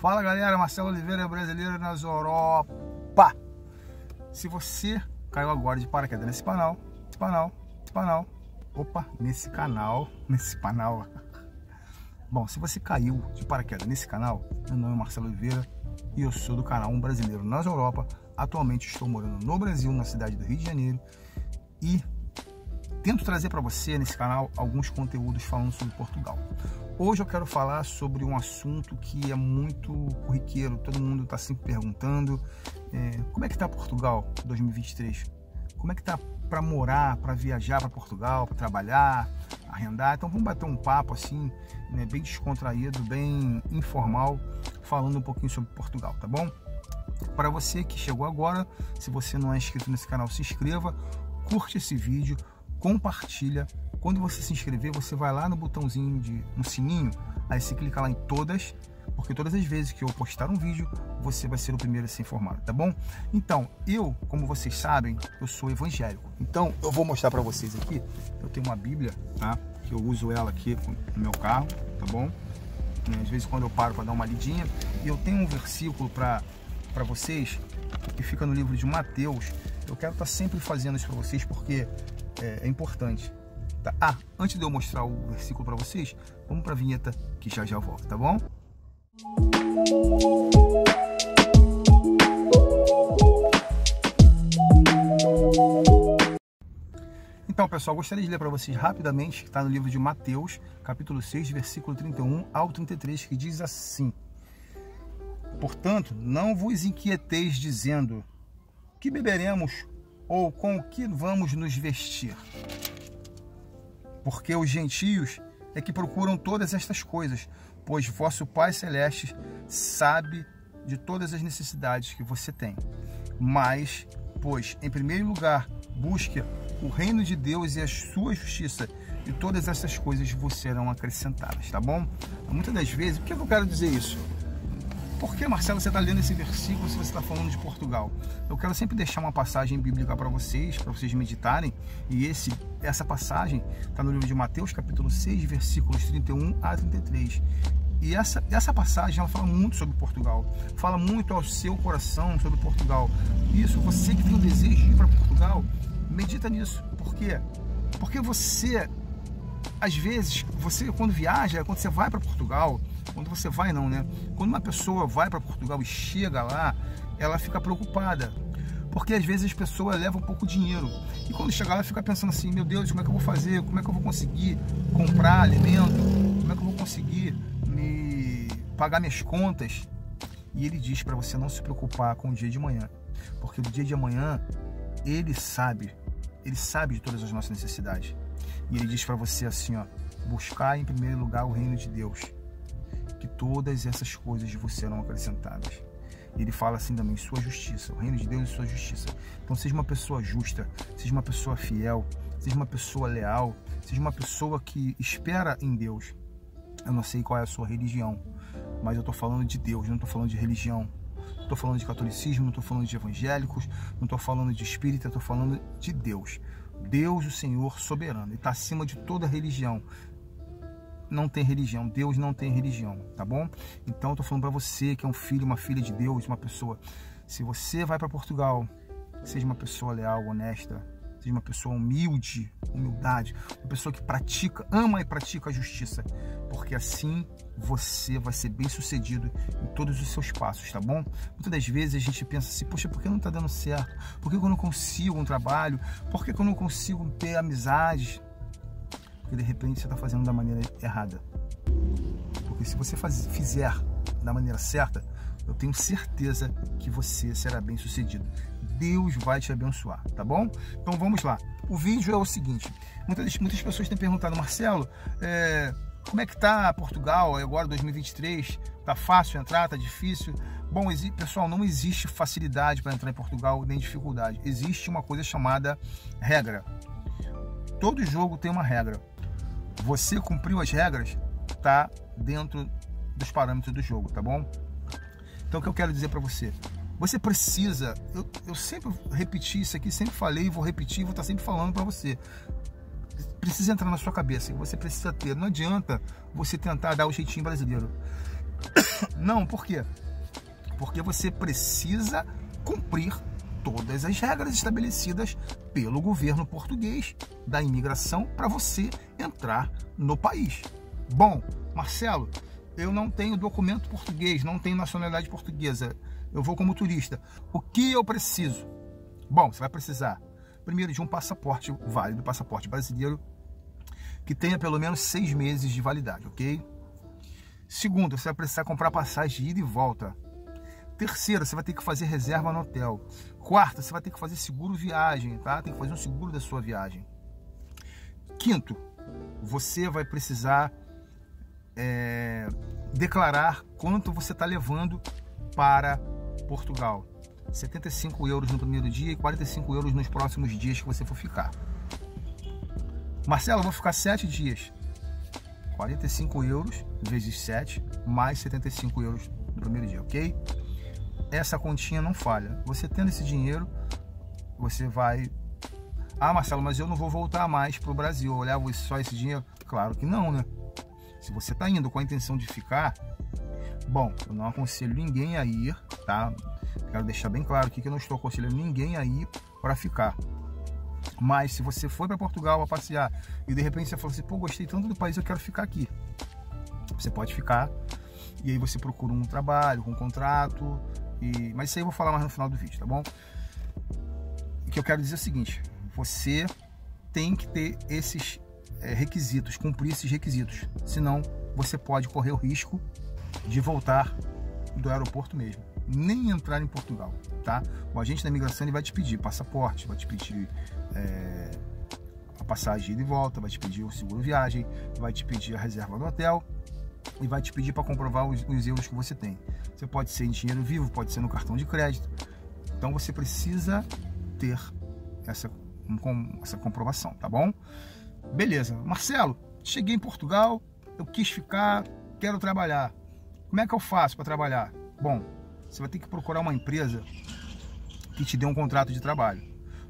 Fala galera, Marcelo Oliveira, brasileiro nas Europa. Se você caiu agora de paraquedas nesse canal, Bom, se você caiu de paraquedas nesse canal, meu nome é Marcelo Oliveira e eu sou do canal Um Brasileiro nas Europa. Atualmente estou morando no Brasil, na cidade do Rio de Janeiro, e tento trazer para você nesse canal alguns conteúdos falando sobre Portugal. Hoje eu quero falar sobre um assunto que é muito corriqueiro, todo mundo está sempre perguntando, como é que está Portugal 2023? Como é que está para morar, para viajar para Portugal, para trabalhar, arrendar? Então vamos bater um papo assim, né, bem descontraído, bem informal, falando um pouquinho sobre Portugal, tá bom? Para você que chegou agora, se você não é inscrito nesse canal, se inscreva, curte esse vídeo, compartilha. Quando você se inscrever, você vai lá no botãozinho no sininho, aí você clica lá em todas, porque todas as vezes que eu postar um vídeo, você vai ser o primeiro a ser informado, tá bom? Então, eu, como vocês sabem, eu sou evangélico. Então, eu vou mostrar para vocês aqui, eu tenho uma Bíblia, tá? Que eu uso ela aqui no meu carro, tá bom? Às vezes quando eu paro para dar uma lidinha, e eu tenho um versículo para vocês, que fica no livro de Mateus. Eu quero estar sempre fazendo isso para vocês, porque é importante. Tá? Antes de eu mostrar o versículo para vocês, vamos para a vinheta que já volto, tá bom? Então, pessoal, gostaria de ler para vocês rapidamente, que está no livro de Mateus, capítulo 6, versículo 31 ao 33, que diz assim: Portanto, não vos inquieteis dizendo, que beberemos ou com o que vamos nos vestir? Porque os gentios é que procuram todas estas coisas, pois vosso Pai Celeste sabe de todas as necessidades que você tem. Mas, pois, em primeiro lugar, busque o reino de Deus e a sua justiça, e todas essas coisas vos serão acrescentadas, tá bom? Muitas das vezes, por que eu quero dizer isso? Por que, Marcelo, você está lendo esse versículo se você está falando de Portugal? Eu quero sempre deixar uma passagem bíblica para vocês meditarem, e essa passagem está no livro de Mateus, capítulo 6, versículos 31 a 33. E essa passagem, ela fala muito sobre Portugal, fala muito ao seu coração sobre Portugal. Isso, você que tem o desejo de ir para Portugal, medita nisso. Por quê? Porque você, às vezes, quando viaja, quando você vai para Portugal, quando você vai não, né? Quando uma pessoa vai para Portugal e chega lá, ela fica preocupada, porque às vezes as pessoas levam pouco dinheiro, e quando chegar ela fica pensando assim, meu Deus, como é que eu vou fazer? Como é que eu vou conseguir comprar alimento? Como é que eu vou conseguir pagar minhas contas? E ele diz para você não se preocupar com o dia de amanhã, porque o dia de amanhã ele sabe de todas as nossas necessidades. E ele diz para você assim, ó: buscar em primeiro lugar o reino de Deus, que todas essas coisas vos serão acrescentadas. Ele fala assim também, sua justiça, o reino de Deus e sua justiça. Então seja uma pessoa justa, seja uma pessoa fiel, seja uma pessoa leal, seja uma pessoa que espera em Deus. Eu não sei qual é a sua religião, mas eu estou falando de Deus, não estou falando de religião. Não estou falando de catolicismo, não estou falando de evangélicos, não estou falando de espírita, estou falando de Deus. Deus, o Senhor soberano, Ele está acima de toda religião. Não tem religião, Deus não tem religião, tá bom? Então eu tô falando para você que é um filho, uma filha de Deus, uma pessoa. Se você vai para Portugal, seja uma pessoa leal, honesta, seja uma pessoa humildade, uma pessoa que ama e pratica a justiça, porque assim você vai ser bem sucedido em todos os seus passos, tá bom? Muitas das vezes a gente pensa assim, poxa, por que não tá dando certo? Por que eu não consigo um trabalho? Por que eu não consigo ter amizades? Porque de repente você está fazendo da maneira errada. Porque se você fizer da maneira certa, eu tenho certeza que você será bem sucedido. Deus vai te abençoar, tá bom? Então vamos lá. O vídeo é o seguinte: muitas pessoas têm perguntado, Marcelo, como é que tá Portugal agora 2023? Tá fácil entrar? Tá difícil? Bom, pessoal, não existe facilidade para entrar em Portugal, nem dificuldade. Existe uma coisa chamada regra. Todo jogo tem uma regra. Você cumpriu as regras, tá dentro dos parâmetros do jogo, tá bom? Então o que eu quero dizer para você? Você precisa, eu sempre repeti isso aqui, sempre falei, vou repetir, vou estar sempre falando para você. Precisa entrar na sua cabeça, você precisa ter. Não adianta você tentar dar o jeitinho brasileiro. Não, por quê? Porque você precisa cumprir todas as regras estabelecidas pelo governo português da imigração para você entrar no país. Bom, Marcelo, eu não tenho documento português, não tenho nacionalidade portuguesa, eu vou como turista. O que eu preciso? Bom, você vai precisar, primeiro, de um passaporte válido, passaporte brasileiro, que tenha pelo menos 6 meses de validade, ok? Segundo, você vai precisar comprar passagem de ida e volta. Terceiro, você vai ter que fazer reserva no hotel. Quarto, você vai ter que fazer seguro viagem, tá? Tem que fazer um seguro da sua viagem. Quinto, você vai precisar declarar quanto você está levando para Portugal. 75 euros no primeiro dia e 45 euros nos próximos dias que você for ficar. Marcelo, eu vou ficar 7 dias. 45 euros vezes 7, mais 75 euros no primeiro dia, ok? Essa continha não falha. Você tendo esse dinheiro, você vai... Ah, Marcelo, mas eu não vou voltar mais para o Brasil, eu levo só esse dinheiro? Claro que não, né? Se você está indo com a intenção de ficar, bom, eu não aconselho ninguém a ir, tá? Quero deixar bem claro aqui que eu não estou aconselhando ninguém a ir para ficar. Mas se você foi para Portugal para passear e de repente você falou assim, pô, gostei tanto do país, eu quero ficar aqui. Você pode ficar e aí você procura um trabalho, um contrato, mas isso aí eu vou falar mais no final do vídeo, tá bom? O que eu quero dizer é o seguinte, você tem que ter esses requisitos, cumprir esses requisitos, senão você pode correr o risco de voltar do aeroporto mesmo, nem entrar em Portugal, tá? O agente da imigração ele vai te pedir passaporte, vai te pedir a passagem de ida e volta, vai te pedir o seguro viagem, vai te pedir a reserva do hotel e vai te pedir para comprovar os euros que você tem. Você pode ser em dinheiro vivo, pode ser no cartão de crédito. Então você precisa ter essa comprovação, tá bom? Beleza, Marcelo, cheguei em Portugal, eu quis ficar, quero trabalhar. Como é que eu faço para trabalhar? Bom, você vai ter que procurar uma empresa que te dê um contrato de trabalho.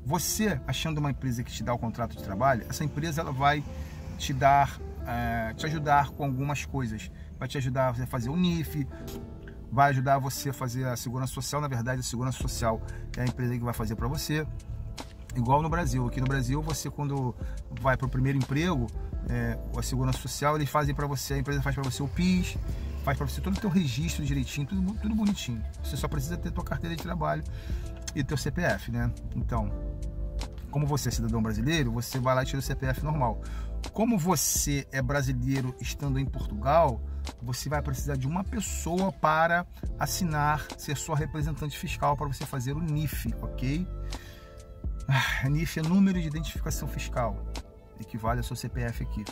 Você, achando uma empresa que te dá o contrato de trabalho, essa empresa ela vai te ajudar com algumas coisas. Vai te ajudar a fazer o NIF, vai ajudar você a fazer a segurança social. Na verdade, a segurança social é a empresa que vai fazer para você. Igual no Brasil. Aqui no Brasil, você quando vai para o primeiro emprego, a segurança social, eles fazem para você, a empresa faz para você o PIS, faz para você todo o teu registro direitinho, tudo bonitinho. Você só precisa ter tua carteira de trabalho e teu CPF, né? Então, como você é cidadão brasileiro, você vai lá e tira o CPF normal. Como você é brasileiro estando em Portugal, você vai precisar de uma pessoa para assinar, ser sua representante fiscal para você fazer o NIF, ok? NIF é número de identificação fiscal, equivale ao seu CPF aqui.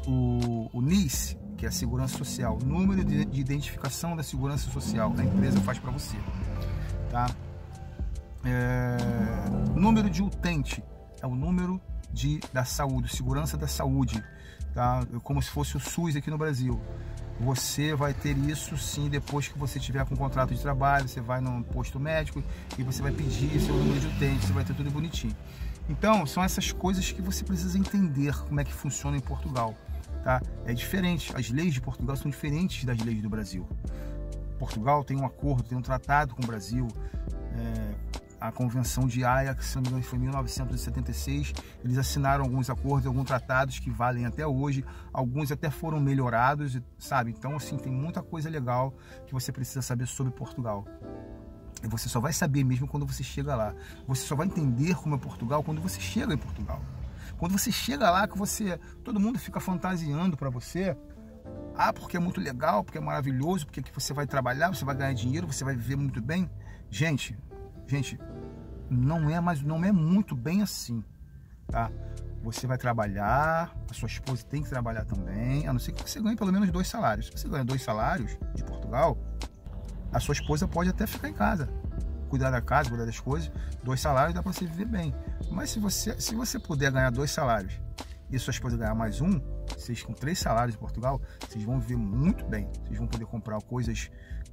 O NIS, que é a segurança social, número de identificação da segurança social, a empresa faz para você, tá? Número de utente é o número da saúde, segurança da saúde, tá? Como se fosse o SUS aqui no Brasil. Você vai ter isso sim depois que você tiver com um contrato de trabalho, você vai no posto médico e você vai pedir seu número de utente, você vai ter tudo bonitinho. Então, são essas coisas que você precisa entender como é que funciona em Portugal, tá? É diferente, as leis de Portugal são diferentes das leis do Brasil. Portugal tem um acordo, tem um tratado com o Brasil, a Convenção de Haia, que se não me engano foi em 1976, eles assinaram alguns acordos, alguns tratados que valem até hoje, alguns até foram melhorados, sabe? Então, assim, tem muita coisa legal que você precisa saber sobre Portugal. E você só vai saber mesmo quando você chega lá. Você só vai entender como é Portugal quando você chega em Portugal. Quando você chega lá, que todo mundo fica fantasiando para você, porque é muito legal, porque é maravilhoso, porque aqui você vai trabalhar, você vai ganhar dinheiro, você vai viver muito bem. Gente, não é muito bem assim, tá? Você vai trabalhar, a sua esposa tem que trabalhar também, a não ser que você ganhe pelo menos 2 salários. Se você ganha 2 salários de Portugal, a sua esposa pode até ficar em casa, cuidar da casa, cuidar das coisas. 2 salários dá para você viver bem. Mas se você puder ganhar 2 salários e a sua esposa ganhar mais um, vocês com 3 salários em Portugal, vocês vão viver muito bem. Vocês vão poder comprar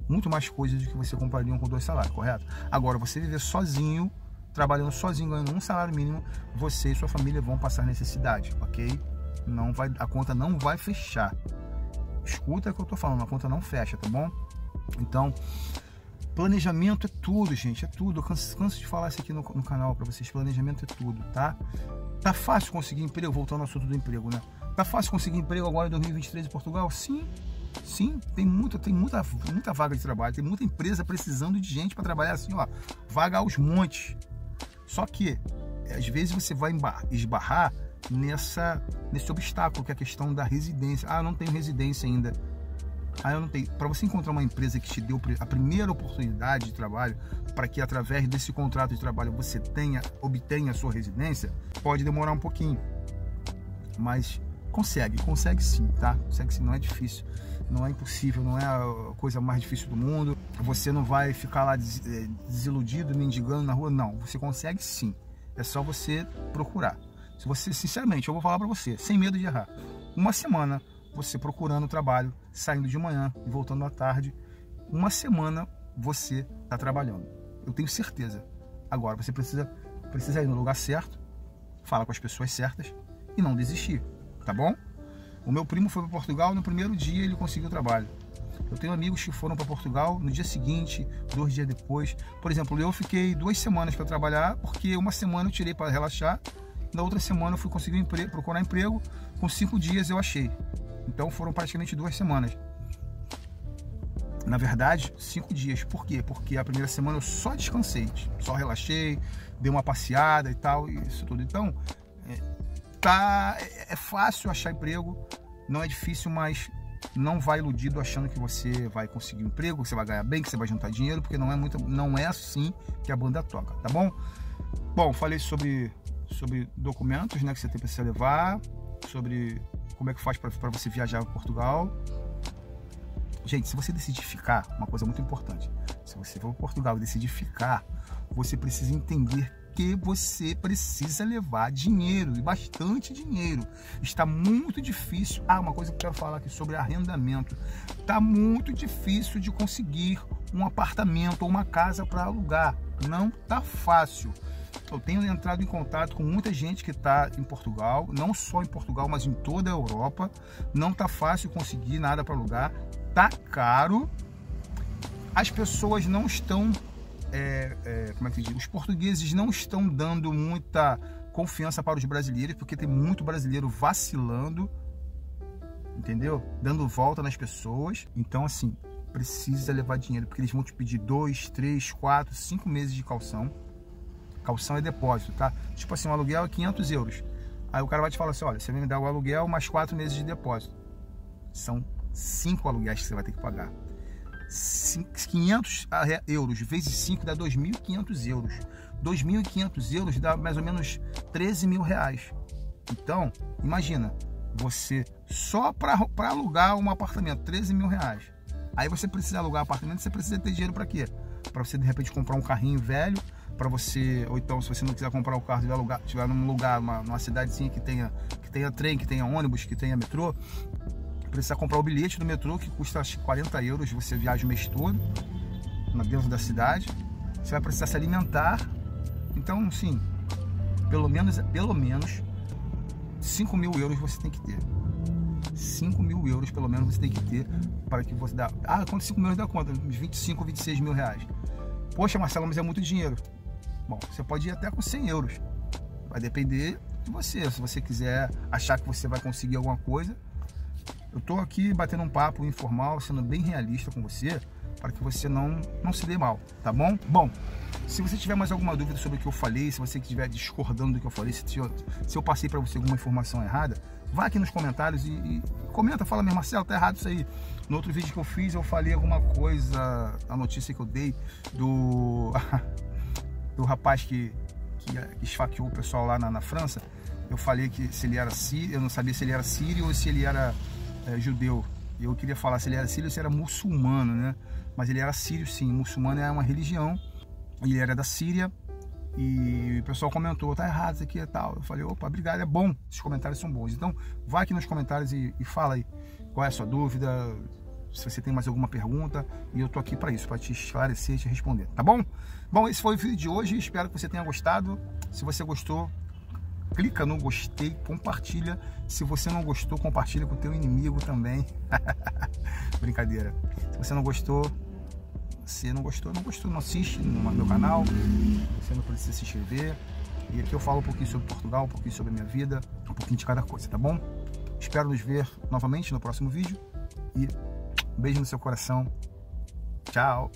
muito mais coisas do que você compraria com 2 salários, correto? Agora, você viver sozinho, trabalhando sozinho, ganhando um salário mínimo, você e sua família vão passar necessidade, ok? A conta não vai fechar. escuta o que eu tô falando, a conta não fecha, tá bom? Então, planejamento é tudo, gente, é tudo. Eu canso de falar isso aqui no canal para vocês. Planejamento é tudo, tá? Tá fácil conseguir emprego, voltando ao assunto do emprego, né? Tá fácil conseguir emprego agora em 2023 em Portugal? Sim, sim, tem muita vaga de trabalho, tem muita empresa precisando de gente para trabalhar assim, ó, vaga aos montes. Só que, às vezes você vai esbarrar nesse obstáculo, que é a questão da residência. Ah, eu não tenho residência ainda. Ah, eu não tenho. Para você encontrar uma empresa que te deu a primeira oportunidade de trabalho, para que através desse contrato de trabalho você obtenha a sua residência, pode demorar um pouquinho. Mas consegue sim, tá? Consegue sim, não é difícil, não é impossível, não é a coisa mais difícil do mundo. Você não vai ficar lá desiludido, mendigando na rua, não. Você consegue sim, é só você procurar. Se você, sinceramente, eu vou falar para você, sem medo de errar, uma semana você procurando trabalho, saindo de manhã e voltando à tarde, uma semana você está trabalhando. Eu tenho certeza. Agora, você precisa ir no lugar certo, falar com as pessoas certas e não desistir, tá bom? O meu primo foi para Portugal, no primeiro dia ele conseguiu trabalho. Eu tenho amigos que foram para Portugal no dia seguinte, 2 dias depois. Por exemplo, eu fiquei 2 semanas para trabalhar, porque uma semana eu tirei para relaxar, na outra semana eu fui conseguir procurar emprego, com 5 dias eu achei. Então foram praticamente 2 semanas. Na verdade, 5 dias. Por quê? Porque a primeira semana eu só descansei, só relaxei, dei uma passeada e tal, e isso tudo. Então, é fácil achar emprego, não é difícil, mas não vai iludido achando que você vai conseguir um emprego, que você vai ganhar bem, que você vai juntar dinheiro, porque não é assim que a banda toca, tá bom? Bom, falei sobre documentos, né, que você tem para levar, sobre como é que faz para você viajar para Portugal. Gente, se você decidir ficar, uma coisa muito importante, se você for para Portugal e decidir ficar, você precisa entender que você precisa levar dinheiro, e bastante dinheiro. Está muito difícil. Uma coisa que eu quero falar aqui sobre arrendamento. Está muito difícil de conseguir um apartamento ou uma casa para alugar. Não está fácil. Eu tenho entrado em contato com muita gente que está em Portugal, não só em Portugal, mas em toda a Europa. Não está fácil conseguir nada para alugar, tá caro. As pessoas não estão, como é que diz? Os portugueses não estão dando muita confiança para os brasileiros, porque tem muito brasileiro vacilando, entendeu? Dando volta nas pessoas. Então, assim, precisa levar dinheiro, porque eles vão te pedir 2, 3, 4, 5 meses de calção. Calção é depósito, tá? Tipo assim, um aluguel é 500 euros. Aí o cara vai te falar assim, olha, você vai me dar o aluguel mais 4 meses de depósito. São 5 aluguéis que você vai ter que pagar. 500 euros vezes 5 dá 2.500 euros. 2.500 euros dá mais ou menos 13 mil reais. Então, imagina, você só para alugar um apartamento, 13 mil reais. Aí você precisa alugar um apartamento, você precisa ter dinheiro para quê? Para você de repente comprar um carrinho velho, para você, ou então se você não quiser comprar o carro e alugar, estiver num lugar, numa cidadezinha que tenha trem, que tenha ônibus, que tenha metrô, precisa comprar o bilhete do metrô, que custa acho, 40 euros, você viaja o mês todo dentro da cidade. Você vai precisar se alimentar. Então, sim, pelo menos 5 mil euros você tem que ter. 5 mil euros pelo menos você tem que ter para que você dá. Quanto 5 mil dá conta? Uns 25, 26 mil reais. Poxa, Marcelo, mas é muito dinheiro. Bom, você pode ir até com 100 euros. Vai depender de você. Se você quiser achar que você vai conseguir alguma coisa, eu tô aqui batendo um papo informal, sendo bem realista com você, para que você não se dê mal, tá bom? Bom, se você tiver mais alguma dúvida sobre o que eu falei, se você estiver discordando do que eu falei, se eu passei para você alguma informação errada, vá aqui nos comentários e comenta, fala mesmo, Marcelo, tá errado isso aí. No outro vídeo que eu fiz, eu falei alguma coisa, a notícia que eu dei do rapaz que esfaqueou o pessoal lá na França. Eu falei que se ele era sírio, eu não sabia se ele era sírio ou se ele era judeu. Eu queria falar se ele era sírio ou se era muçulmano, né? Mas ele era sírio, sim. Muçulmano é uma religião. Ele era da Síria. E o pessoal comentou, tá errado isso aqui e tal. Eu falei, opa, obrigado, é bom. Esses comentários são bons. Então, vai aqui nos comentários e fala aí qual é a sua dúvida, se você tem mais alguma pergunta. E eu tô aqui para isso, para te esclarecer e te responder, tá bom? Bom, esse foi o vídeo de hoje. Espero que você tenha gostado. Se você gostou, clica no gostei, compartilha. Se você não gostou, compartilha com o teu inimigo também. Brincadeira. Se você não gostou, não assiste no meu canal. Você não precisa se inscrever. E aqui eu falo um pouquinho sobre Portugal, um pouquinho sobre a minha vida, um pouquinho de cada coisa, tá bom? Espero nos ver novamente no próximo vídeo. E beijo no seu coração. Tchau!